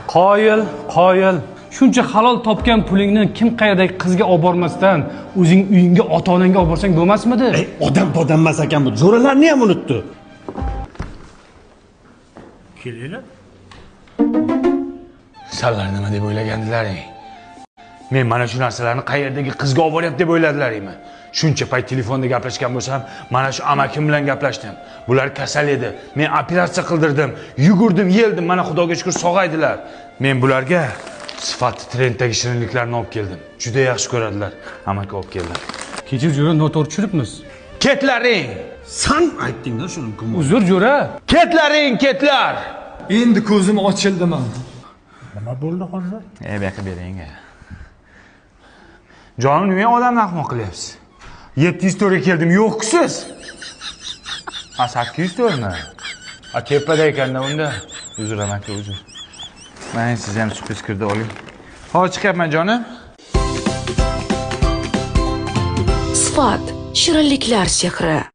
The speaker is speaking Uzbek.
Qoyil. Shuncha halol topgan pulingni kim qayerdagi qizga olib bormasdan o'zing uyingga, ota-onangga olib borsang bo'lmasmidi? Odam emas ekan bu. Jo'ralarni ham unutdi. Kelinglar. Sizlar nima deb o'ylagandilaring? Men mana shu narsalarni qayerdagi qizga olib boryapti deb o'yladilaringmi? Shuncha payt telefonda gaplashgan bo'lsam, mana shu amakim bilan gaplashdim. Bular kasal edi. Men operatsiya qildirdim, yugurdim, yeldim. Mana Xudoga shukr sog'aydilar. Men bularga sifatli trenddagi shirinliklarni olib keldim. Juda yaxshi ko'radilar. Amaki olib keldim. Kecha jo'ra noto'g'ri tushiribmiz. Ketlaring! San aytding-da shuni. Uzr jo'ra. Ketlar! Endi ko'zim ochildi men. Nima bo'ldi hozir? Bu yoqqa bering. Jonim, nima odamni ahmoq qilyapsiz? 700 to'rga keldim, yo'q siz. 800 to'rmi? Tepada ekanda unda. Uzr amaki, uzr. Men siz ham sukuz kirdi oling. Hozir chiqyapman jonim. Sifat shirinliklar sehri.